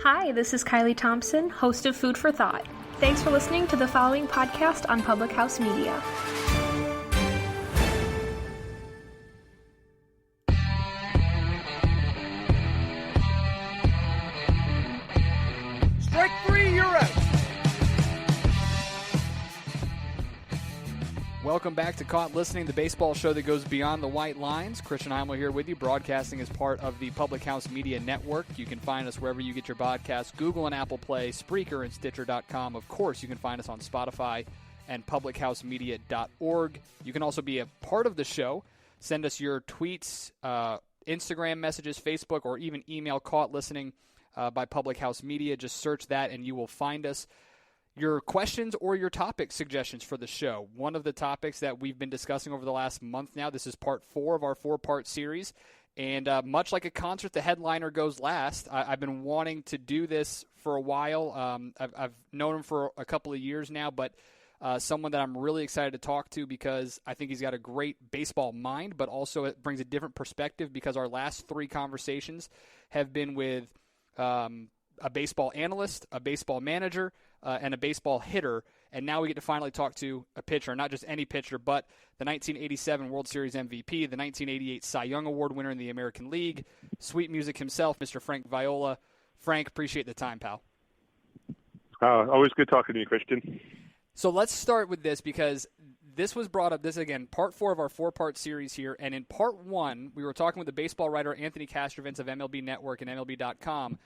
Hi, this is Kylie Thompson, host of Food for Thought. Thanks for listening to the following podcast on Public House Media. Strike three, you're out. Welcome back to Caught Listening, the baseball show that goes beyond the white lines. Christian Heimall here with you, broadcasting as part of the Public House Media Network. You can find us wherever you get your podcasts, Google and Apple Play, Spreaker, and Stitcher.com. Of course, you can find us on Spotify and publichousemedia.org. You can also be a part of the show. Send us your tweets, Instagram messages, Facebook, or even email Caught Listening by Public House Media. Just search that and you will find us. Your questions or your topic suggestions for the show. One of the topics that we've been discussing over the last month now, this is part 4 of our 4-part series, and much like a concert, the headliner goes last. I've been wanting to do this for a while. I've known him for a couple of years now, but someone that I'm really excited to talk to because I think he's got a great baseball mind, but also it brings a different perspective because our last 3 conversations have been with a baseball analyst, a baseball manager, and a baseball hitter, and now we get to finally talk to a pitcher, not just any pitcher, but the 1987 World Series MVP, the 1988 Cy Young Award winner in the American League, sweet music himself, Mr. Frank Viola. Frank, appreciate the time, pal. Always good talking to you, Christian. So let's start with this because this was brought up, this again, part 4 of our 4-part series here, and in part 1, we were talking with the baseball writer Anthony Castrovins of MLB Network and MLB.com,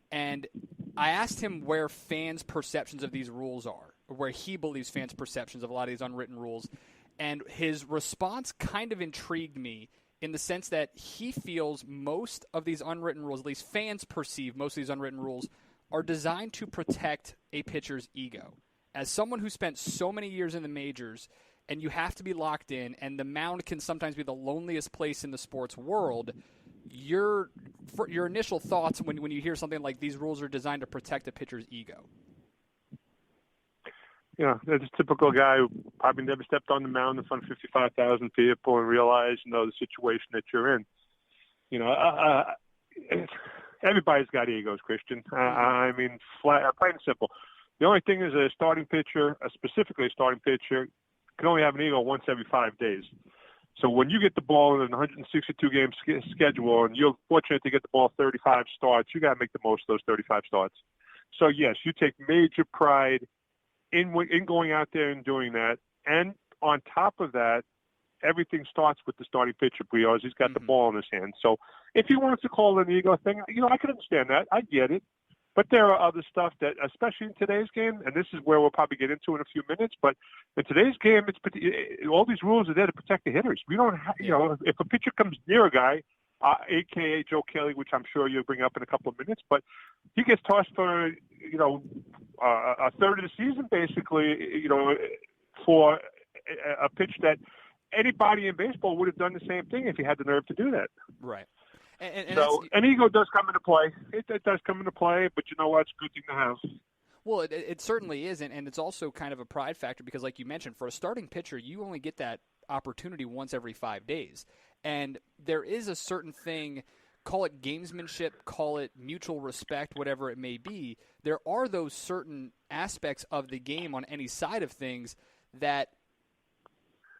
and I asked him where fans' perceptions of these rules are, or where he believes fans' perceptions of a lot of these unwritten rules. And his response kind of intrigued me in the sense that he feels most of these unwritten rules, at least fans perceive most of these unwritten rules, are designed to protect a pitcher's ego. As someone who spent so many years in the majors, and you have to be locked in, and the mound can sometimes be the loneliest place in the sports world, your initial thoughts when you hear something like these rules are designed to protect a pitcher's ego? Yeah, that's a typical guy who probably never stepped on the mound in front of 55,000 people and realized, the situation that you're in. Everybody's got egos, Christian. I mean, plain and simple. The only thing is a starting pitcher, specifically a starting pitcher, can only have an ego once every 5 days. So when you get the ball in a 162-game schedule and you're fortunate to get the ball 35 starts, you got to make the most of those 35 starts. So, yes, you take major pride in going out there and doing that. And on top of that, everything starts with the starting pitcher because he's got the ball in his hand. So if he wants to call it an ego thing, I can understand that. I get it. But there are other stuff that, especially in today's game, and this is where we'll probably get into in a few minutes, but in today's game, all these rules are there to protect the hitters. We don't have, if a pitcher comes near a guy, a.k.a. Joe Kelly, which I'm sure you'll bring up in a couple of minutes, but he gets tossed for, a third of the season, basically, for a pitch that anybody in baseball would have done the same thing if he had the nerve to do that. Right. And ego does come into play. It does come into play, but you know what? It's a good thing to have. Well, it certainly is, and it's also kind of a pride factor because, like you mentioned, for a starting pitcher, you only get that opportunity once every 5 days. And there is a certain thing, call it gamesmanship, call it mutual respect, whatever it may be. There are those certain aspects of the game on any side of things that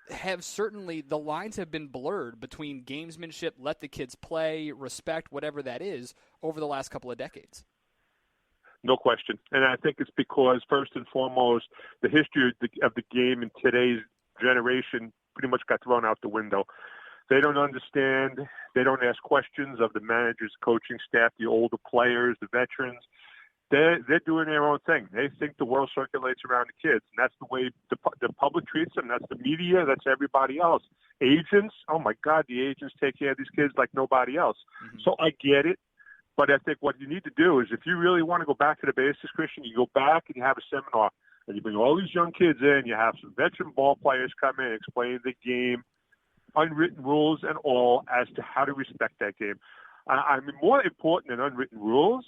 have certainly, the lines have been blurred between gamesmanship, let the kids play, respect, whatever that is, over the last couple of decades. No question. And I think it's because, first and foremost, the history of the game in today's generation pretty much got thrown out the window. They don't understand. They don't ask questions of the managers, coaching staff, the older players, the veterans. They're doing their own thing. They think the world circulates around the kids, and that's the way the public treats them. That's the media. That's everybody else. Agents, oh, my God, the agents take care of these kids like nobody else. Mm-hmm. So I get it, but I think what you need to do is if you really want to go back to the basics, Christian, you go back and you have a seminar, and you bring all these young kids in. You have some veteran ball players come in and explain the game, unwritten rules and all, as to how to respect that game. I mean, more important than unwritten rules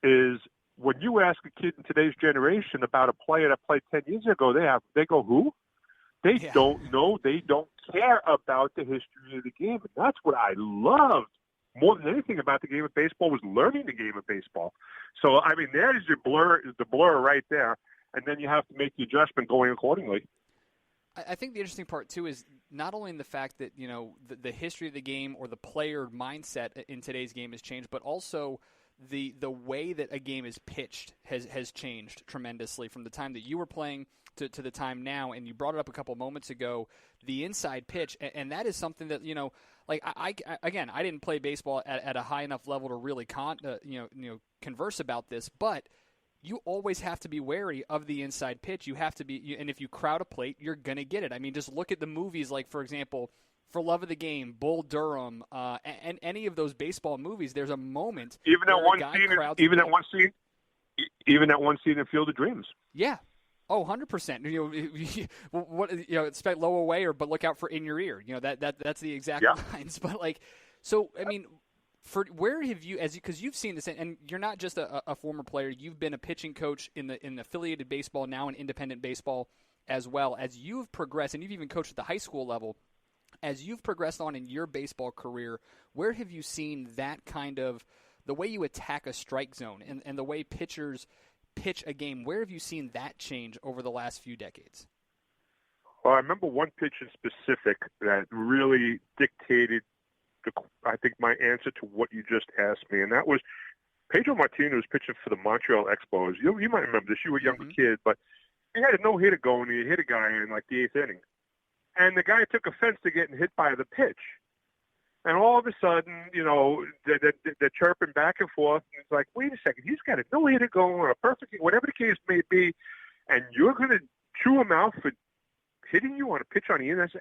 is when you ask a kid in today's generation about a player that played 10 years ago, they go, who? They don't know. They don't care about the history of the game. And that's what I loved more than anything about the game of baseball was learning the game of baseball. So, I mean, there's the blur right there, and then you have to make the adjustment going accordingly. I think the interesting part, too, is not only in the fact that, you know, the history of the game or the player mindset in today's game has changed, but also the way that a game is pitched has changed tremendously from the time that you were playing to the time now. And you brought it up a couple moments ago, the inside pitch, and that is something that, you know, like I didn't play baseball at a high enough level to really converse about this, but you always have to be wary of the inside pitch. You have to be, and if you crowd a plate, you're going to get it. I mean, just look at the movies like, for example, For Love of the Game, Bull Durham, and any of those baseball movies, there's a moment even where that one a guy scene, crowds even that one scene in Field of Dreams. Yeah. Oh, 100%. You know, expect low away but look out for in your ear. You know, that's the exact lines. But like, so I mean, for where have you, because you've seen this, and you're not just a former player, you've been a pitching coach in affiliated baseball, now in independent baseball as well. As you've progressed, and you've even coached at the high school level, as you've progressed on in your baseball career, where have you seen that kind of, the way you attack a strike zone and the way pitchers pitch a game, where have you seen that change over the last few decades? Well, I remember one pitch in specific that really dictated I think my answer to what you just asked me, and that was Pedro Martinez pitching for the Montreal Expos. You might remember this. You were a younger kid, but he had a no-hitter going, and he hit a guy in like the 8th inning. And the guy took offense to getting hit by the pitch. And all of a sudden, you know, they're chirping back and forth. And it's like, wait a second, he's got a no-hitter going, or a perfect, whatever the case may be, and you're going to chew him out for hitting you on a pitch on the end.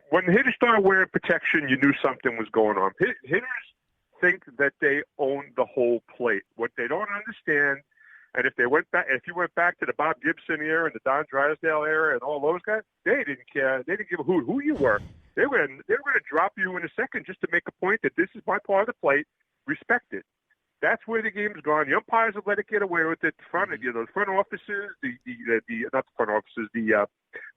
When the hitters started wearing protection, you knew something was going on. Hitters think that they own the whole plate. What they don't understand, and if you went back to the Bob Gibson era and the Don Drysdale era and all those guys, they didn't care. They didn't give a hoot who you were. They were going to drop you in a second just to make a point that this is my part of the plate. Respect it. That's where the game's gone. The umpires have let it get away with it. The front offices, not the front offices, the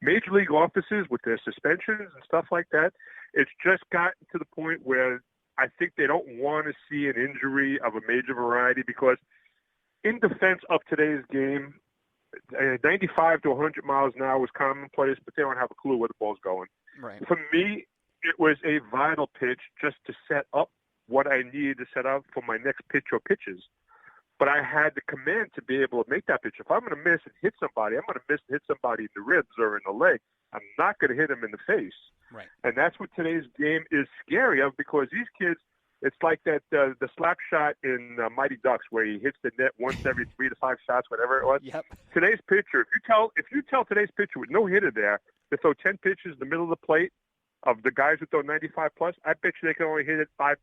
major league offices with their suspensions and stuff like that. It's just gotten to the point where I think they don't want to see an injury of a major variety, because in defense of today's game, 95 to 100 miles an hour is commonplace, but they don't have a clue where the ball's going. Right. For me, it was a vital pitch just to set up what I needed to set up for my next pitch or pitches. But I had the command to be able to make that pitch. If I'm going to miss and hit somebody, I'm going to miss and hit somebody in the ribs or in the leg. I'm not going to hit them in the face. Right. And that's what today's game is scary of, because these kids, it's like that the slap shot in Mighty Ducks where he hits the net once every 3 to 5 shots, whatever it was. Yep. Today's pitcher, if you tell today's pitcher with no hitter there to throw 10 pitches in the middle of the plate of the guys who throw 95 plus, I bet you they can only hit it 5-6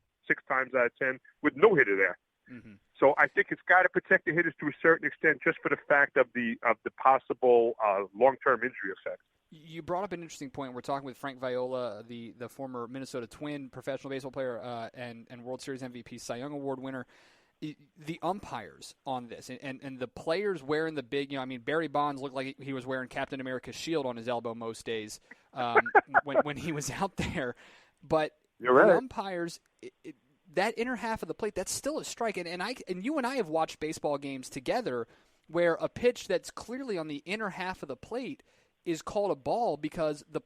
times out of 10 with no hitter there. Mm-hmm. So I think it's got to protect the hitters to a certain extent, just for the fact of the possible long-term injury effect. You brought up an interesting point. We're talking with Frank Viola, the former Minnesota Twin professional baseball player and World Series MVP, Cy Young Award winner. The umpires on this and the players wearing the big, you know, I mean, Barry Bonds looked like he was wearing Captain America's shield on his elbow most days when he was out there. But You're right. The umpires, that inner half of the plate, that's still a strike. And you and I have watched baseball games together where a pitch that's clearly on the inner half of the plate is called a ball because the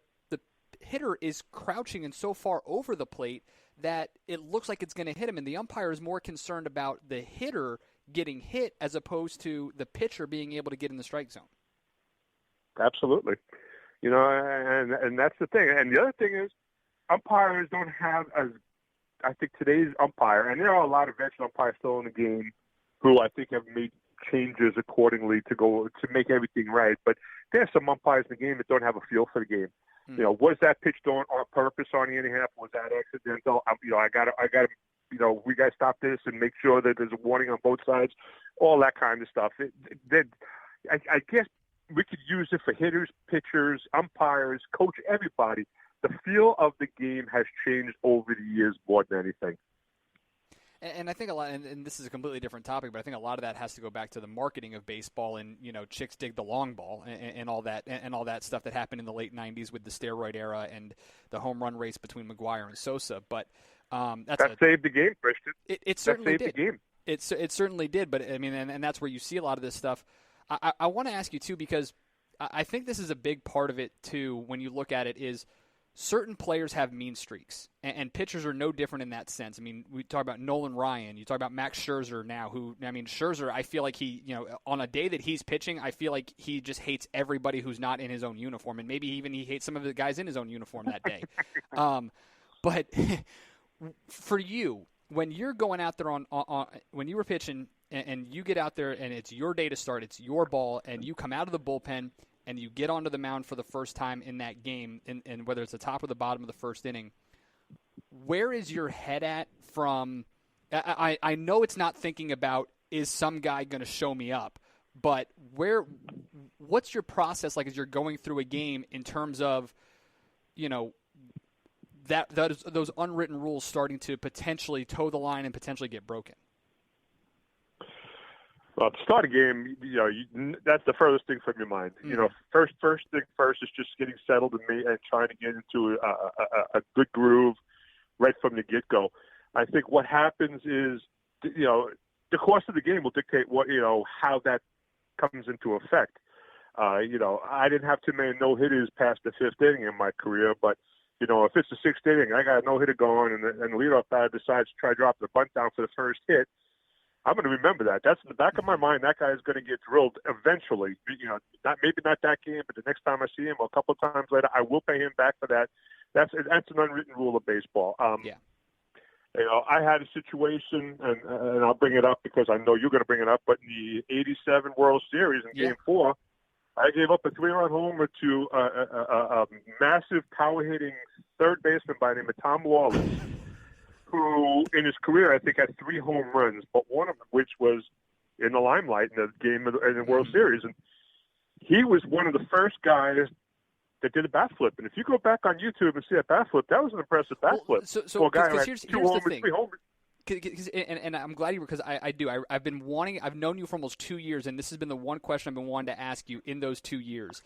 hitter is crouching and so far over the plate that it looks like it's going to hit him, and the umpire is more concerned about the hitter getting hit as opposed to the pitcher being able to get in the strike zone. Absolutely. You know, and that's the thing. And the other thing is, umpires don't have I think today's umpire, and there are a lot of veteran umpires still in the game who I think have made changes accordingly to make everything right. But there's some umpires in the game that don't have a feel for the game. You know, was that pitch done on purpose on the inning half? Was that accidental? I got to, we got to stop this and make sure that there's a warning on both sides. All that kind of stuff. I guess we could use it for hitters, pitchers, umpires, coach, everybody. The feel of the game has changed over the years more than anything. And I think a lot, and this is a completely different topic, but I think a lot of that has to go back to the marketing of baseball and, you know, chicks dig the long ball and all that stuff that happened in the late 90s with the steroid era and the home run race between McGwire and Sosa. But That saved the game, Christian. It certainly did. The game. It certainly did, but I mean, and that's where you see a lot of this stuff. I want to ask you too, because I think this is a big part of it too. When you look at it, is certain players have mean streaks, and pitchers are no different in that sense. I mean, we talk about Nolan Ryan, you talk about Max Scherzer now. Scherzer, I feel like he, on a day that he's pitching, I feel like he just hates everybody who's not in his own uniform, and maybe even he hates some of the guys in his own uniform that day. But for you, when you're going out there on when you were pitching and you get out there and it's your day to start, it's your ball, and you come out of the bullpen and you get onto the mound for the first time in that game, and whether it's the top or the bottom of the first inning, where is your head at from – I know it's not thinking about, is some guy going to show me up, but what's your process like as you're going through a game in terms of, those unwritten rules starting to potentially toe the line and potentially get broken? Well, to start a game, that's the furthest thing from your mind. First thing first is just getting settled and trying to get into a good groove right from the get-go. I think what happens is, the course of the game will dictate how that comes into effect. I didn't have too many no-hitters past the fifth inning in my career, but if it's the sixth inning, I got a no-hitter going, and the leadoff batter decides to try to drop the bunt down for the first hit, I'm going to remember that. That's in the back of my mind. That guy is going to get drilled eventually. Maybe not that game, but the next time I see him, or a couple of times later, I will pay him back for that. That's an unwritten rule of baseball. I had a situation, and I'll bring it up because I know you're going to bring it up. But in the '87 World Series in Game 4, I gave up a 3-run homer to a massive power-hitting third baseman by the name of Tom Wallace, who in his career I think had 3 home runs, but one of which was in the limelight in the game in the World Series. And he was one of the first guys that did a bat flip. And if you go back on YouTube and see a bat flip, that was an impressive bat flip. So for a guy who had here's 2 the homers, thing. 3 homers. And I'm glad you were, because I do. I've been wanting. I've known you for almost 2 years, and this has been the one question I've been wanting to ask you in those 2 years.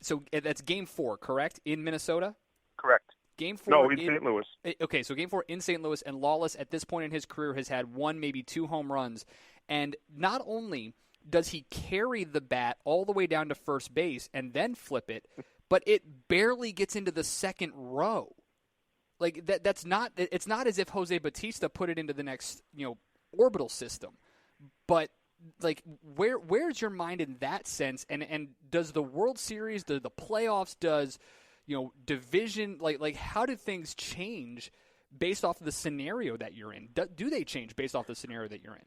So that's Game 4, correct, in Minnesota? Correct. Game 4 No, in St. Louis. Okay, so Game 4 in St. Louis, and Lawless at this point in his career has had 1, maybe 2 home runs. And not only does he carry the bat all the way down to first base and then flip it, but it barely gets into the second row. Like that's not. It's not as if Jose Bautista put it into the next orbital system. But like, where's your mind in that sense? And does the World Series, the playoffs, does division, like how do things change based off of the scenario that you're in? Do they change based off the scenario that you're in?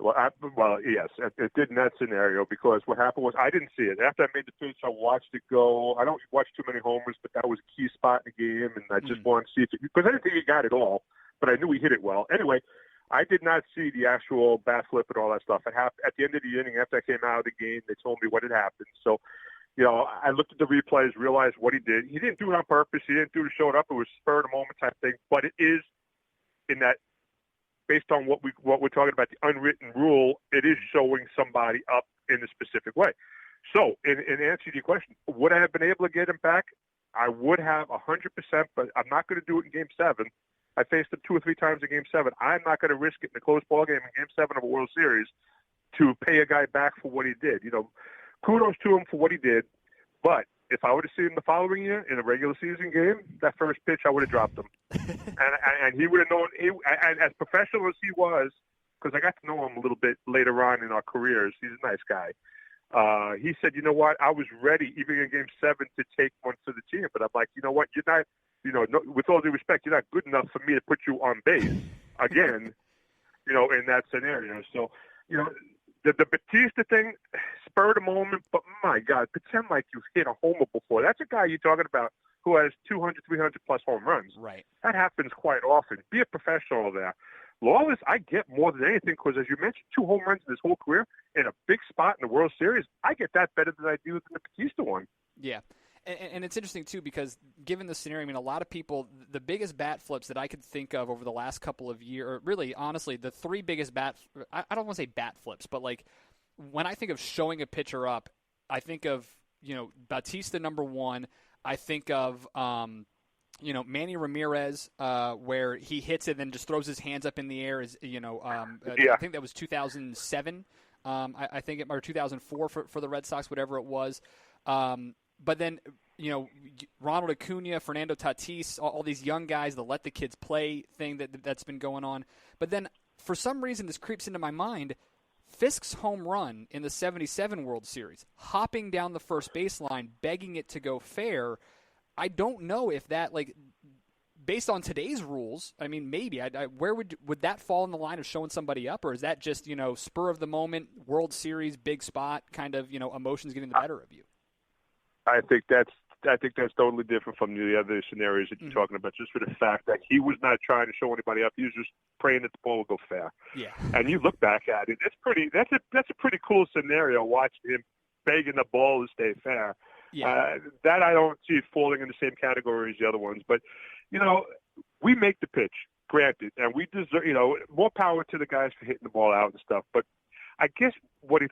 Well, yes, it did in that scenario, because what happened was I didn't see it. After I made the pitch, I watched it go. I don't watch too many homers, but that was a key spot in the game, and I just wanted to see it, because I didn't think he got it all, but I knew he hit it well. Anyway, I did not see the actual bat flip and all that stuff. It happened at the end of the inning. After I came out of the game, they told me what had happened. So, I looked at the replays, realized what he did. He didn't do it on purpose. He didn't do it to show it up. It was spur of the moment type thing. But it is in that, based on what we're talking about, the unwritten rule, it is showing somebody up in a specific way. So, in answer to your question, would I have been able to get him back? I would have 100%, but I'm not going to do it in Game 7. I faced him 2 or 3 times in Game 7. I'm not going to risk it in a close ball game in Game 7 of a World Series to pay a guy back for what he did. Kudos to him for what he did, but if I would have seen him the following year in a regular season game, that first pitch, I would have dropped him. and he would have known, and as professional as he was, because I got to know him a little bit later on in our careers, he's a nice guy. He said, you know what, I was ready, even in Game 7, to take one for the team. But I'm like, you know what, you're not, no, with all due respect, you're not good enough for me to put you on base again, in that scenario. So, the Bautista thing, spur of the moment, but my God, pretend like you've hit a homer before. That's a guy you're talking about who has 200, 300-plus home runs. Right. That happens quite often. Be a professional there. Lawless, I get more than anything, because as you mentioned, 2 home runs in his whole career in a big spot in the World Series. I get that better than I do than the Bautista one. Yeah. And it's interesting, too, because given the scenario, a lot of people, the biggest bat flips that I could think of over the last couple of years, or really, honestly, the 3 biggest I don't want to say bat flips, but like when I think of showing a pitcher up, I think of, Bautista number 1. I think of Manny Ramirez, where he hits it and then just throws his hands up in the air, is I think that was 2007. I think or 2004 for the Red Sox, whatever it was. But then, Ronald Acuna, Fernando Tatis, all these young guys, the let the kids play thing that's been going on. But then, for some reason, this creeps into my mind. Fisk's home run in the 77 World Series, hopping down the first baseline, begging it to go fair. I don't know if that, based on today's rules, I mean, maybe. Where would that fall in the line of showing somebody up, or is that just, spur of the moment, World Series, big spot, kind of, emotions getting the better of you? I think that's totally different from the other scenarios that you're talking about, just for the fact that he was not trying to show anybody up. He was just praying that the ball would go fair. Yeah. And you look back at it, that's a pretty cool scenario, watching him begging the ball to stay fair. Yeah. That I don't see it falling in the same category as the other ones. But, we make the pitch, granted, and we deserve, more power to the guys for hitting the ball out and stuff. But I guess what it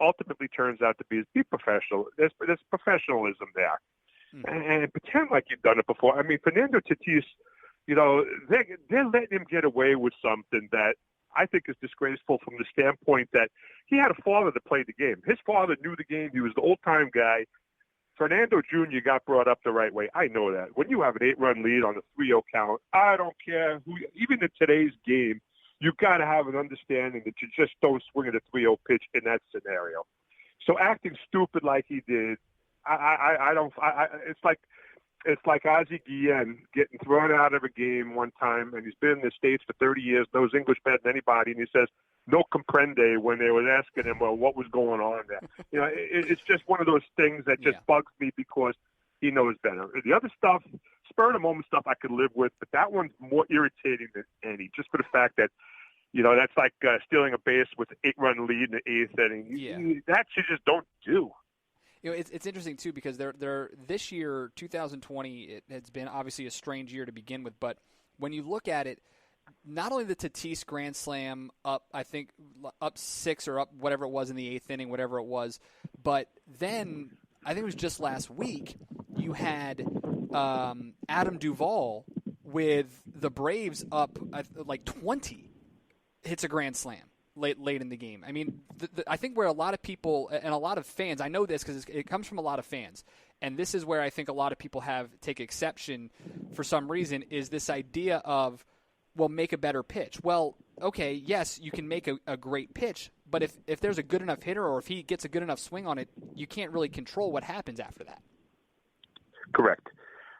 ultimately turns out to be is be professional. There's professionalism there. And pretend like you've done it before. I mean, Fernando Tatis, they're letting him get away with something that I think is disgraceful from the standpoint that he had a father that played the game. His father knew the game. He was the old-time guy. Fernando Jr. got brought up the right way. I know that. When you have an 8-run lead on a 3-0 count, I don't care who, even in today's game, you've got to have an understanding that you just don't swing at a 3-0 pitch in that scenario. So acting stupid like he did, it's like Ozzie Guillen getting thrown out of a game one time, and he's been in the States for 30 years, knows English better than anybody, and he says, no comprende, when they were asking him, well, what was going on there? It's just one of those things that just bugs me because he knows better. The other stuff, spur-of-the-moment stuff I could live with, but that one's more irritating than any, just for the fact that, that's like stealing a base with an 8-run lead in the 8th inning. That you just don't do. It's interesting, too, because they're this year, 2020, it has been obviously a strange year to begin with, but when you look at it, not only the Tatis Grand Slam up 6 or up whatever it was in the 8th inning, whatever it was, but then I think it was just last week you had Adam Duvall with the Braves up 20 hits a Grand Slam late in the game. I mean, I think where a lot of people and a lot of fans, I know this because it comes from a lot of fans, and this is where I think a lot of people take exception for some reason, is this idea of, well, make a better pitch. Well, okay, yes, you can make a great pitch, but if there's a good enough hitter or if he gets a good enough swing on it, you can't really control what happens after that. Correct.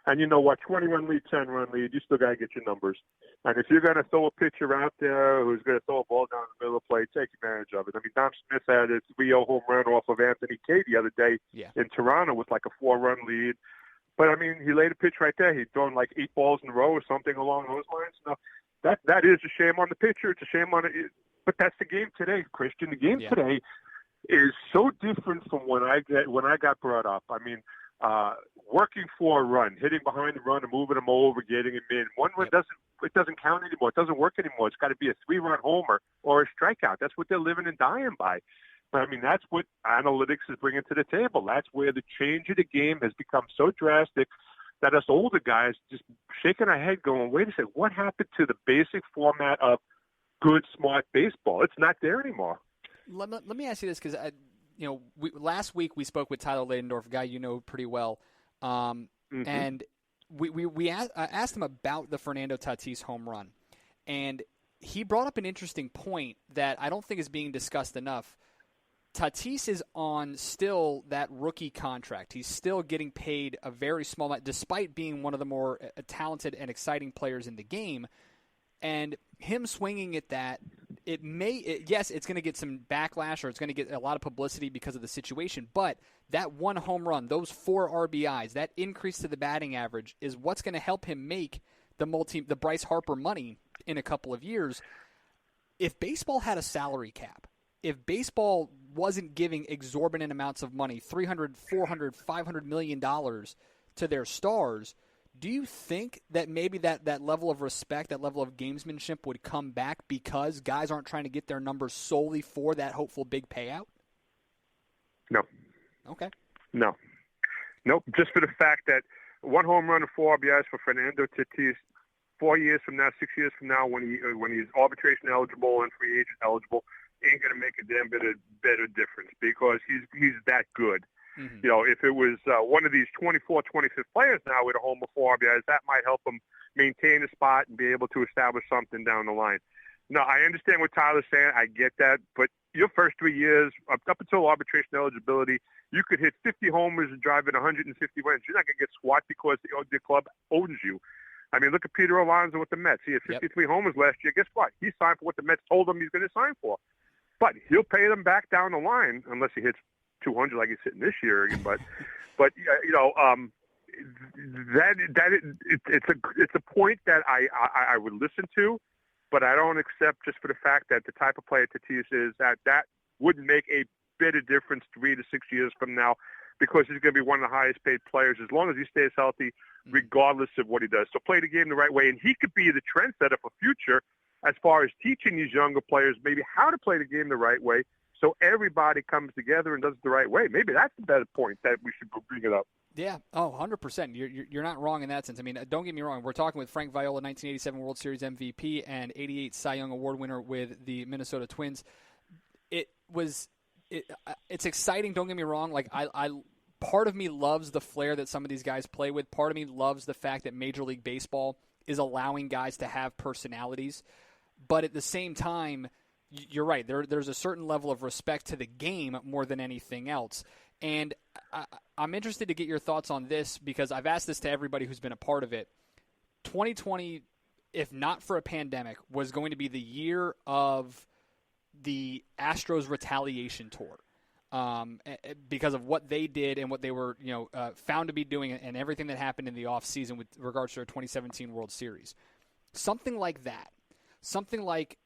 And you know what, 20-run lead, 10-run lead, you still got to get your numbers. And if you're going to throw a pitcher out there who's going to throw a ball down the middle of the plate, take advantage of it. I mean, Dom Smith had a 3-0 home run off of Anthony Kay the other day in Toronto with like a 4-run lead. But, I mean, he laid a pitch right there. He'd thrown like 8 balls in a row or something along those lines. Now, that is a shame on the pitcher. It's a shame on it. But that's the game today, Christian. The game today is so different from when I got brought up. I mean, working for a run, hitting behind the run and moving them over, getting them in. One run doesn't count anymore. It doesn't work anymore. It's got to be a 3-run homer or a strikeout. That's what they're living and dying by. But, I mean, that's what analytics is bringing to the table. That's where the change of the game has become so drastic that us older guys just shaking our head going, wait a second, what happened to the basic format of good, smart baseball? It's not there anymore. Let me ask you this, because last week we spoke with Tyler Ladendorf, a guy you know pretty well, and we asked him about the Fernando Tatis home run, and he brought up an interesting point that I don't think is being discussed enough. Tatis is on still that rookie contract. He's still getting paid a very small amount, despite being one of the more talented and exciting players in the game. And him swinging at that, yes, it's going to get some backlash or it's going to get a lot of publicity because of the situation, but that one home run, those 4 RBIs, that increase to the batting average is what's going to help him make the Bryce Harper money in a couple of years. If baseball had a salary cap, if baseball wasn't giving exorbitant amounts of money, $300, $400, $500 million to their stars, do you think that maybe that level of respect, that level of gamesmanship would come back because guys aren't trying to get their numbers solely for that hopeful big payout? No. Okay. No. Nope. Just for the fact that 1 home run and 4 RBIs for Fernando Tatis 4 years from now, 6 years from now, when he's arbitration eligible and free agent eligible, ain't going to make a damn bit of difference because he's that good. Mm-hmm. You know, if it was one of these 24th, 25th players now with a home of 4 RBIs, that might help him maintain a spot and be able to establish something down the line. No, I understand what Tyler's saying. I get that. But your first 3 years, up until arbitration eligibility, you could hit 50 homers and drive in 150 wins. You're not going to get squat because the club owns you. I mean, look at Peter Alonso with the Mets. He had 53 homers last year. Guess what? He signed for what the Mets told him he's going to sign for. But he'll pay them back down the line unless he hits 200 like he's hitting this year. But you know, it's a point that I would listen to, but I don't accept just for the fact that the type of player Tatis is that wouldn't make a bit of difference 3 to 6 years from now, because he's going to be one of the highest paid players as long as he stays healthy, regardless of what he does. So play the game the right way, and he could be the trendsetter for future as far as teaching these younger players maybe how to play the game the right way, so everybody comes together and does it the right way. Maybe that's the better point that we should bring it up. Yeah, 100%. You're not wrong in that sense. I mean, don't get me wrong. We're talking with Frank Viola, 1987 World Series MVP and 88 Cy Young Award winner with the Minnesota Twins. It's exciting. Don't get me wrong. Like I part of me loves the flair that some of these guys play with. Part of me loves the fact that Major League Baseball is allowing guys to have personalities. But at the same time, you're right. There's a certain level of respect to the game more than anything else. And I'm interested to get your thoughts on this because I've asked this to everybody who's been a part of it. 2020, if not for a pandemic, was going to be the year of the Astros retaliation tour because of what they did and what they were found to be doing and everything that happened in the offseason with regards to their 2017 World Series. Something like that. Something like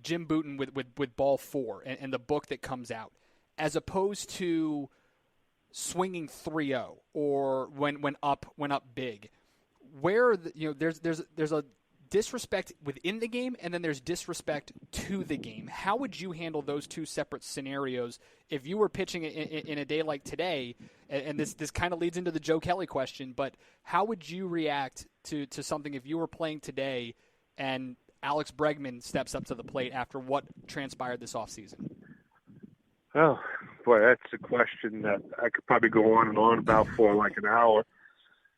Jim Bouton with Ball 4 and the book that comes out, as opposed to swinging 3-0 or when up big, where there's a disrespect within the game and then there's disrespect to the game. How would you handle those two separate scenarios if you were pitching in a day like today? And this kind of leads into the Joe Kelly question, but how would you react to something if you were playing today and Alex Bregman steps up to the plate after what transpired this offseason? Oh, boy, that's a question that I could probably go on and on about for like an hour.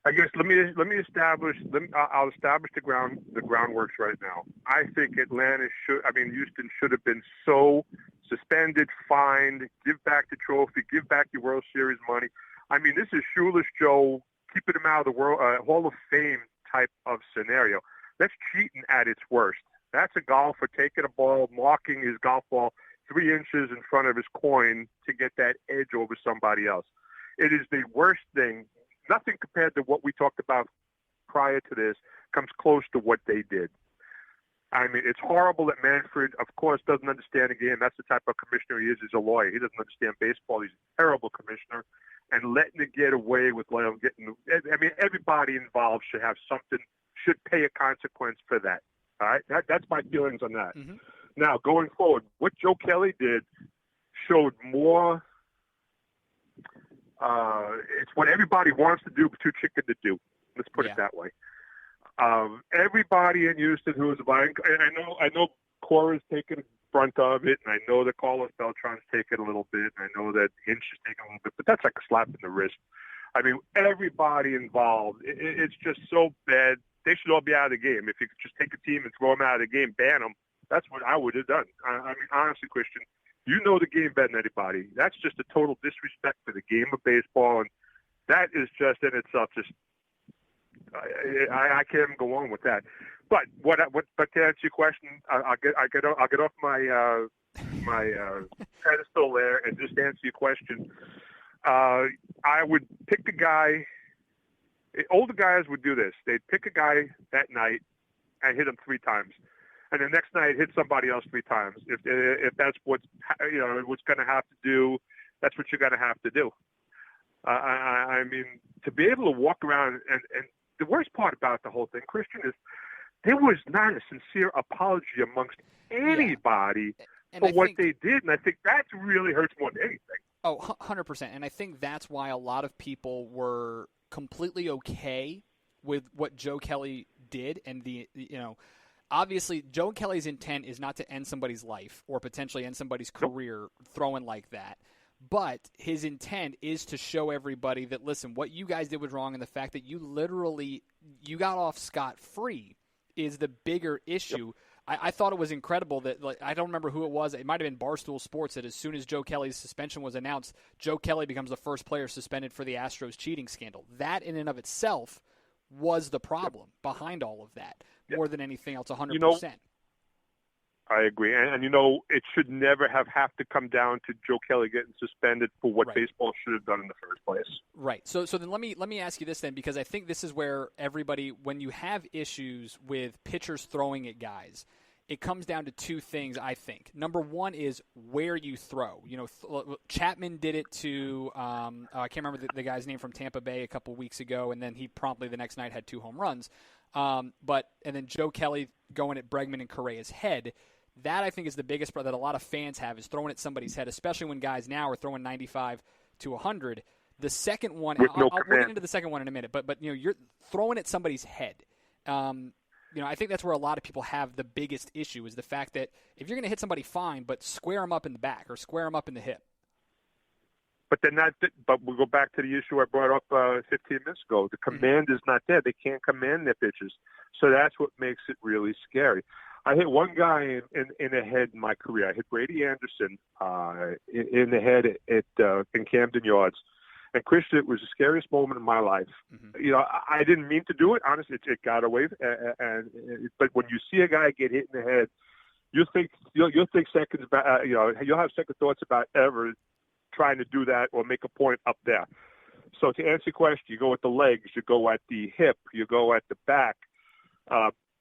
I guess I'll establish the groundworks right now. I think Houston should have been so suspended, fined, give back the trophy, give back your World Series money. I mean, this is Shoeless Joe, keeping him out of the Hall of Fame type of scenario. That's cheating at its worst. That's a golfer taking a ball, marking his golf ball 3 inches in front of his coin to get that edge over somebody else. It is the worst thing. Nothing compared to what we talked about prior to this comes close to what they did. I mean, it's horrible that Manfred, of course, doesn't understand the game. That's the type of commissioner he is. He's a lawyer. He doesn't understand baseball. He's a terrible commissioner. And letting it get away with everybody involved should pay a consequence for that. All right? That's my feelings on that. Mm-hmm. Now, going forward, what Joe Kelly did showed more it's what everybody wants to do but too chicken to do. Let's put it that way. Everybody in Houston who is buying, and I know Cora's taking front of it, and I know that Carlos Beltran's taking a little bit, and I know that Hinch is taking a little bit, but that's like a slap in the wrist. I mean, everybody involved, it's just so bad. They should all be out of the game. If you could just take a team and throw them out of the game, ban them, that's what I would have done. I mean, honestly, Christian, you know the game better than anybody. That's just a total disrespect for the game of baseball, and that is just in itself just I can't even go on with that. But but to answer your question, I'll get off my pedestal there and just answer your question. I would pick a guy. Older guys would do this. They'd pick a guy that night and hit him 3 times. And the next night hit somebody else 3 times. If that's what's going to have to do, that's what you're going to have to do. I mean, to be able to walk around and the worst part about the whole thing, Christian, is there was not a sincere apology amongst anybody for what they did, and I think that really hurts more than anything. Oh, 100%. And I think that's why a lot of people were completely okay with what Joe Kelly did, and obviously Joe Kelly's intent is not to end somebody's life or potentially end somebody's career throwing like that. But his intent is to show everybody that, listen, what you guys did was wrong, and the fact that you got off scot-free is the bigger issue. I thought it was incredible that, like, I don't remember who it was. It might have been Barstool Sports that as soon as Joe Kelly's suspension was announced, Joe Kelly becomes the first player suspended for the Astros cheating scandal. That in and of itself was the problem behind all of that, more than anything else, 100%. I agree. And it should never have to come down to Joe Kelly getting suspended for what baseball should have done in the first place. Right. So then let me ask you this then, because I think this is where everybody, when you have issues with pitchers throwing at guys, it comes down to two things, I think. Number one is where you throw. Chapman did it to I can't remember the guy's name from Tampa Bay a couple weeks ago, and then he promptly the next night had 2 home runs. And then Joe Kelly going at Bregman and Correa's head. That, I think, is the biggest problem that a lot of fans have, is throwing at somebody's head, especially when guys now are throwing 95 to 100. The second one, we'll get into the second one in a minute, but you're throwing at somebody's head. I think that's where a lot of people have the biggest issue, is the fact that if you're going to hit somebody, fine, but square them up in the back or square them up in the hip. But we'll go back to the issue I brought up 15 minutes ago. The command is not there. They can't command their pitches. So that's what makes it really scary. I hit one guy in the head in my career. I hit Brady Anderson in the head in Camden Yards. And Christian, it was the scariest moment in my life. Mm-hmm. I didn't mean to do it. Honestly, it got away. But when you see a guy get hit in the head, you'll think seconds about. You'll have second thoughts about ever trying to do that or make a point up there. So to answer your question, you go at the legs, you go at the hip, you go at the back.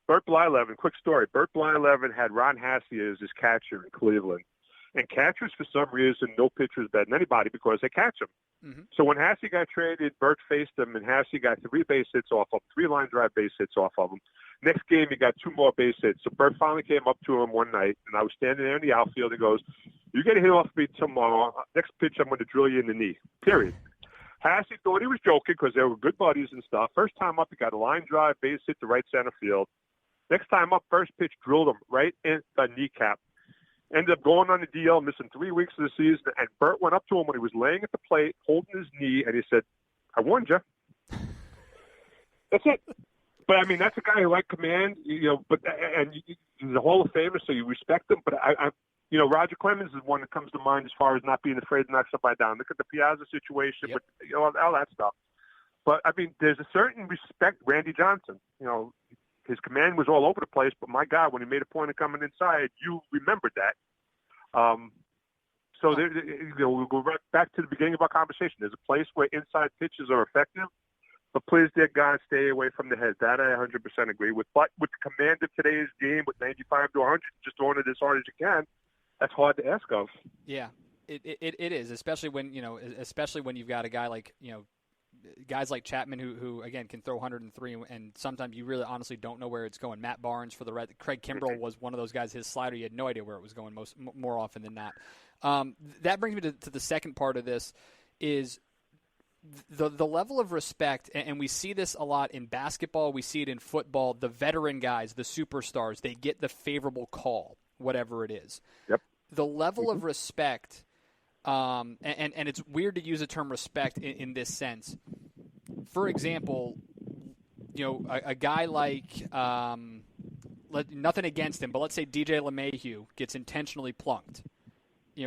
Bert Blyleven, quick story. Bert Blyleven had Ron Hassey as his catcher in Cleveland. And catchers, for some reason, no pitchers better than anybody because they catch them. Mm-hmm. So when Hassey got traded, Bert faced him, and Hassey got 3 base hits off of him, 3 line drive base hits off of him. Next game, he got 2 more base hits. So Bert finally came up to him one night, and I was standing there in the outfield. He goes, "You get a hit off me tomorrow. Next pitch, I'm going to drill you in the knee." Period. Hassey thought he was joking because they were good buddies and stuff. First time up, he got a line drive base hit to right center field. Next time up, first pitch drilled him right in the kneecap. Ended up going on the DL, missing 3 weeks of the season, and Bert went up to him when he was laying at the plate, holding his knee, and he said, "I warned you." That's it. But, I mean, that's a guy who liked command, and he's a Hall of Famer, so you respect him. But, Roger Clemens is one that comes to mind as far as not being afraid to knock somebody down. Look at the Piazza situation, yep. But, all that stuff. But, I mean, there's a certain respect. Randy Johnson, his command was all over the place, but my God, when he made a point of coming inside, you remembered that. We'll go right back to the beginning of our conversation. There's a place where inside pitches are effective, but please, dear God, stay away from the head. That I 100% agree with. But with the command of today's game, with 95 to 100, just throwing it as hard as you can, that's hard to ask of. Yeah, it is, especially when you've got a guy like guys like Chapman who again can throw 103, and sometimes you really honestly don't know where it's going. Matt Barnes for the Red. Craig Kimbrell was one of those guys. His slider, you had no idea where it was going more often than not. That brings me to the second part of this is the level of respect, and we see this a lot in basketball. We see it in football. The veteran guys, the superstars, they get the favorable call, whatever it is. Yep. The level of respect. And it's weird to use the term respect in this sense. For example, a guy like nothing against him, but let's say DJ LeMahieu gets intentionally plunked,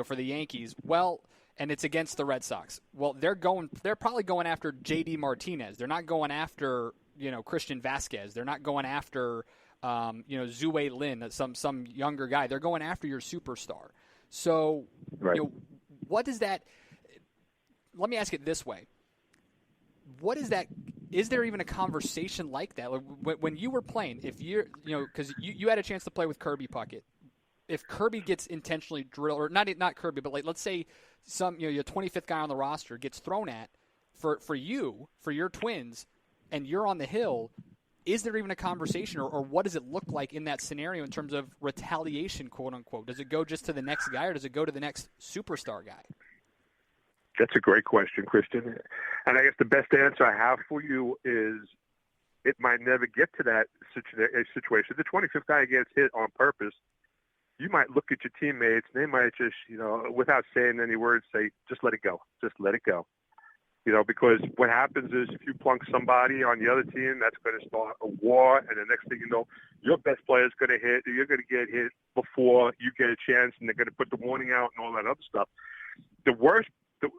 for the Yankees. Well, and it's against the Red Sox. Well, they're probably going after JD Martinez. They're not going after Christian Vasquez. They're not going after Zue Lin, some younger guy. They're going after your superstar. So right. What does that – let me ask it this way. What is that – is there even a conversation like that? When you were playing, if you're – because you had a chance to play with Kirby Puckett. If Kirby gets intentionally drilled – or not Kirby, but let's say your 25th guy on the roster gets thrown at for your Twins, and you're on the hill, is there even a conversation or what does it look like in that scenario in terms of retaliation, quote unquote? Does it go just to the next guy or does it go to the next superstar guy? That's a great question, Christian. And I guess the best answer I have for you is it might never get to that situation. The 25th guy gets hit on purpose. You might look at your teammates, and they might just, without saying any words, say, just let it go. Just let it go. Because what happens is if you plunk somebody on the other team, that's going to start a war, and the next thing you know, your best player is going to hit. You're going to get hit before you get a chance, and they're going to put the warning out and all that other stuff. The worst,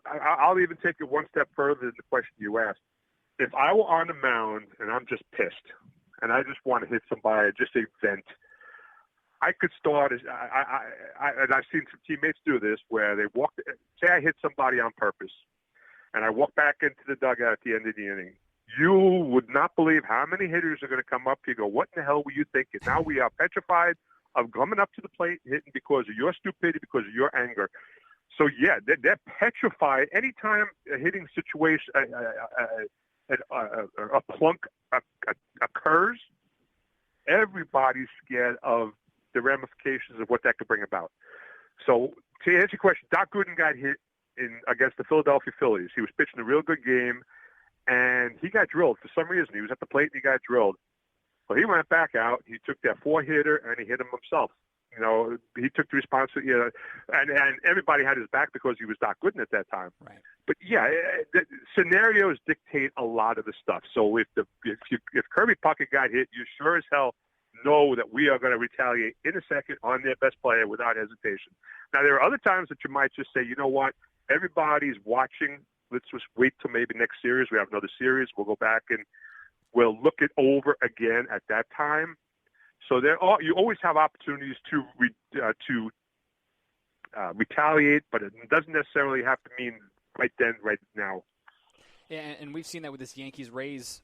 I'll even take it one step further than the question you asked. If I were on the mound and I'm just pissed, and I just want to hit somebody, just a vent, I could start and I've seen some teammates do this where they say I hit somebody on purpose, and I walk back into the dugout at the end of the inning. You would not believe how many hitters are going to come up. You go, what in the hell were you thinking? Now we are petrified of coming up to the plate and hitting because of your stupidity, because of your anger. So, yeah, they're petrified. Anytime a hitting situation, a plunk occurs, everybody's scared of the ramifications of what that could bring about. So, to answer your question, Doc Gooden got hit against the Philadelphia Phillies. He was pitching a real good game, and he got drilled for some reason. He was at the plate and he got drilled. Well, he went back out. He took that 4-hitter and he hit him himself. He took the responsibility. And everybody had his back because he was Doc Gooden at that time. Right. But yeah, the scenarios dictate a lot of the stuff. So if Kirby Puckett got hit, you sure as hell know that we are going to retaliate in a second on their best player without hesitation. Now, there are other times that you might just say, you know what, everybody's watching. Let's just wait till maybe next series. We have another series. We'll go back and we'll look it over again at that time. So you always have opportunities to retaliate, but it doesn't necessarily have to mean right then, right now. Yeah, and we've seen that with this Yankees-Rays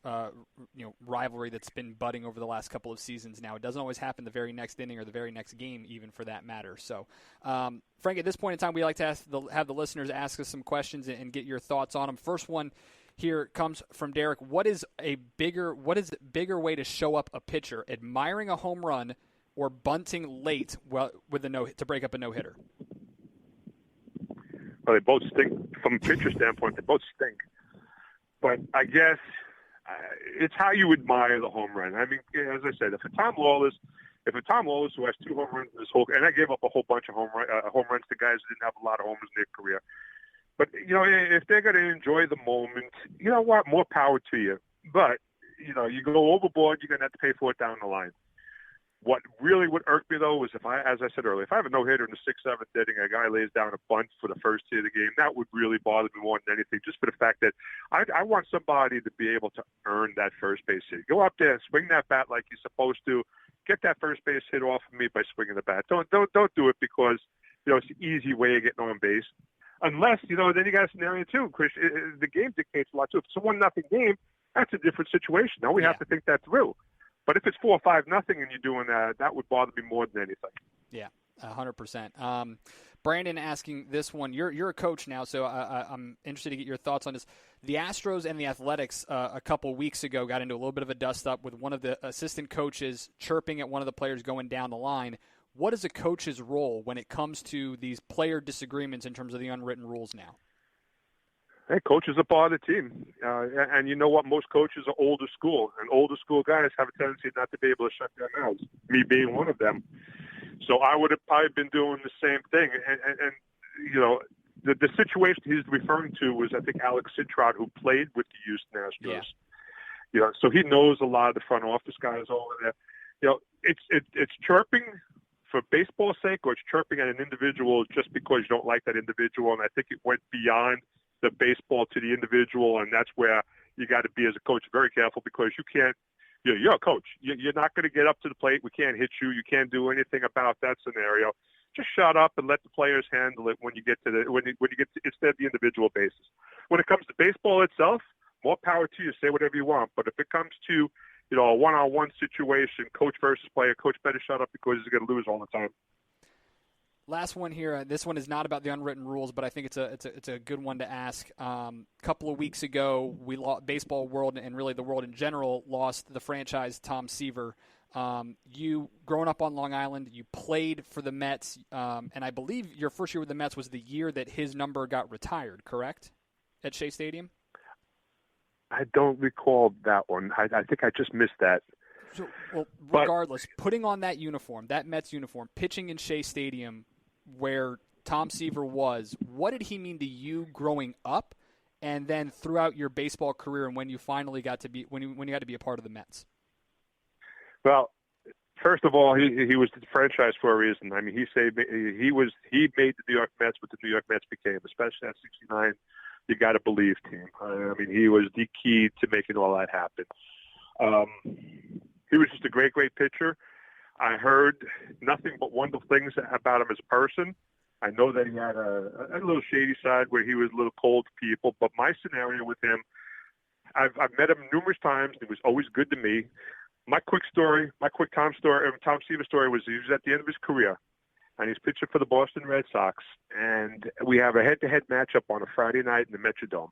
rivalry that's been budding over the last couple of seasons now. It doesn't always happen the very next inning or the very next game, even for that matter. So, Frank, at this point in time, we like to have the listeners ask us some questions and get your thoughts on them. First one here comes from Derek. What is a bigger way to show up a pitcher, admiring a home run or bunting late with to break up a no-hitter? Well, they both stink. From a pitcher standpoint, they both stink. But I guess it's how you admire the home run. I mean, as I said, if a Tom Lawless who has 2 home runs in his whole, and I gave up a whole bunch of home runs to guys who didn't have a lot of homers in their career. But, if they're going to enjoy the moment, you know what, more power to you. But, you go overboard, you're going to have to pay for it down the line. What really would irk me, though, is as I said earlier, if I have a no-hitter in the 6th, 7th inning, a guy lays down a bunt for the first hit of the game, that would really bother me more than anything, just for the fact that I want somebody to be able to earn that first base hit. Go up there, swing that bat like you're supposed to, get that first base hit off of me by swinging the bat. Don't do it because, it's an easy way of getting on base. Unless, then you got a scenario, too, Chris. The game dictates a lot, too. If it's a 1-0 game, that's a different situation. Now we have to think that through. But if it's 4 or 5-0 and you're doing that, that would bother me more than anything. Yeah, 100%. Brandon asking this one. You're a coach now, so I'm interested to get your thoughts on this. The Astros and the Athletics a couple weeks ago got into a little bit of a dust-up with one of the assistant coaches chirping at one of the players going down the line. What is a coach's role when it comes to these player disagreements in terms of the unwritten rules now? Hey, coaches are part of the team. And you know what? Most coaches are older school, and older school guys have a tendency not to be able to shut their mouths, me being one of them. So I would have probably been doing the same thing. And the situation he's referring to was, I think, Alex Sintrod, who played with the Houston Astros. Yeah. So he knows a lot of the front office guys over there. It's chirping for baseball's sake, or it's chirping at an individual just because you don't like that individual. And I think it went beyond the baseball to the individual, and that's where you got to be as a coach very careful, because you can't. You're a coach. You're not going to get up to the plate. We can't hit you. You can't do anything about that scenario. Just shut up and let the players handle it when you get to instead of the individual basis. When it comes to baseball itself, more power to you. Say whatever you want. But if it comes to a one-on-one situation, coach versus player, coach better shut up because he's going to lose all the time. Last one here. This one is not about the unwritten rules, but I think it's a good one to ask. Couple of weeks ago, baseball world and really the world in general lost the franchise Tom Seaver. You, growing up on Long Island, you played for the Mets, and I believe your first year with the Mets was the year that his number got retired, correct? At Shea Stadium? I don't recall that one. I think I just missed that. So, well, regardless, putting on that uniform, that Mets uniform, pitching in Shea Stadium where Tom Seaver was, what did he mean to you growing up and then throughout your baseball career and when you finally got to be when you got to be a part of the Mets? Well, first of all, he was the franchise for a reason. I mean, he made the New York Mets what the New York Mets became, especially at 69. You got to believe, team. I mean, he was the key to making all that happen. He was just a great, great pitcher. I heard nothing but wonderful things about him as a person. I know that he had a little shady side where he was a little cold to people, but my scenario with him, I've met him numerous times. It was always good to me. My quick Tom Seaver story was he was at the end of his career, and he's pitching for the Boston Red Sox, and we have a head-to-head matchup on a Friday night in the Metrodome.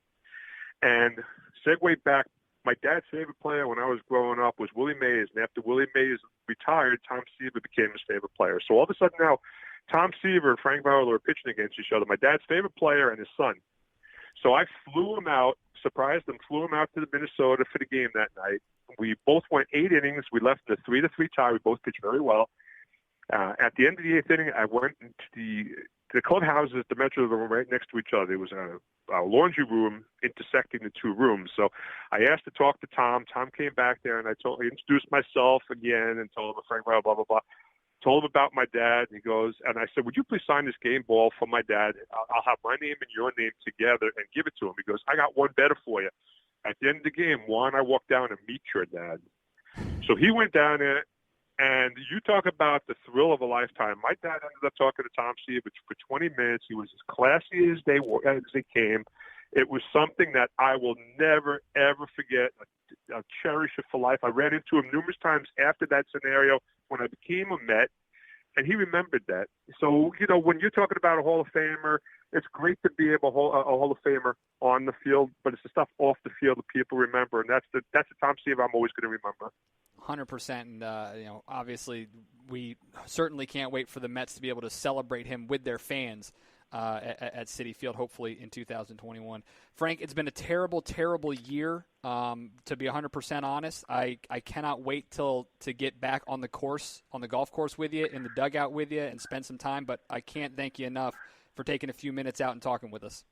And segue back, my dad's favorite player when I was growing up was Willie Mays, and after Willie Mays retired, Tom Seaver became his favorite player. So all of a sudden now, Tom Seaver and Frank Viola are pitching against each other, my dad's favorite player and his son. So I flew him out, surprised him, flew him out to Minnesota for the game that night. We both went 8 innings. We left in a 3-3 tie. We both pitched very well. At the end of the 8th inning, I went into the clubhouses, the Metrodome, right next to each other. There was a laundry room intersecting the two rooms. So I asked to talk to Tom. Tom came back there, and I introduced myself again and told him Frank, blah, blah, blah, blah. Told him about my dad, and he goes, and I said, would you please sign this game ball for my dad? I'll have my name and your name together and give it to him. He goes, I got one better for you. At the end of the game, Juan, I walked down and meet your dad. So he went down there, and you talk about the thrill of a lifetime. My dad ended up talking to Tom Seaver for 20 minutes. He was as classy as they came. It was something that I will never, ever forget. I'll cherish it for life. I ran into him numerous times after that scenario when I became a Met, and he remembered that. So, when you're talking about a Hall of Famer, it's great to be able a Hall of Famer on the field, but it's the stuff off the field that people remember, and that's the Tom Seaver I'm always going to remember. 100%, and obviously we certainly can't wait for the Mets to be able to celebrate him with their fans at Citi Field, hopefully in 2021. Frank, it's been a terrible, terrible year. To be 100% honest, I cannot wait to get back on the golf course with you, in the dugout with you, and spend some time. But I can't thank you enough for taking a few minutes out and talking with us.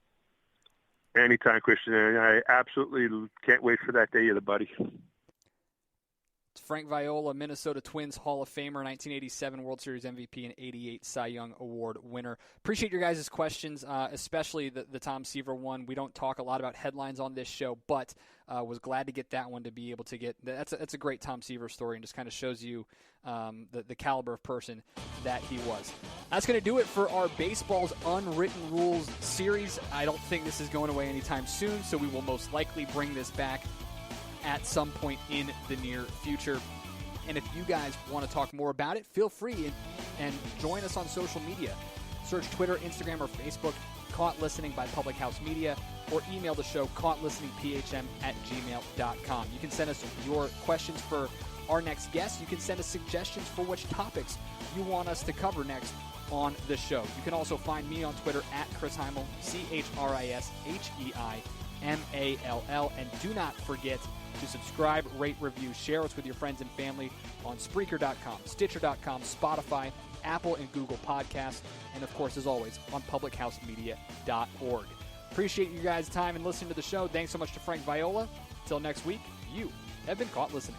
Anytime, Christian. I absolutely can't wait for that day either, buddy. Frank Viola, Minnesota Twins Hall of Famer, 1987 World Series MVP and 88 Cy Young Award winner. Appreciate your guys' questions, especially the Tom Seaver one. We don't talk a lot about headlines on this show, but was glad to get that one to be able to get. That's a great Tom Seaver story and just kind of shows you the caliber of person that he was. That's going to do it for our Baseball's Unwritten Rules series. I don't think this is going away anytime soon, so we will most likely bring this back at some point in the near future. And if you guys want to talk more about it, feel free and join us on social media. Search Twitter, Instagram, or Facebook, Caught Listening by Public House Media, or email the show, caughtlisteningphm@gmail.com. You can send us your questions for our next guest. You can send us suggestions for which topics you want us to cover next on the show. You can also find me on Twitter at Chris Heimall, ChrisHeimall, and do not forget to subscribe, rate, review, share us with your friends and family on Spreaker.com, Stitcher.com, Spotify, Apple and Google Podcasts, and of course, as always, on publichousemedia.org. Appreciate you guys' time and listening to the show. Thanks so much to Frank Viola. Until next week, you have been caught listening.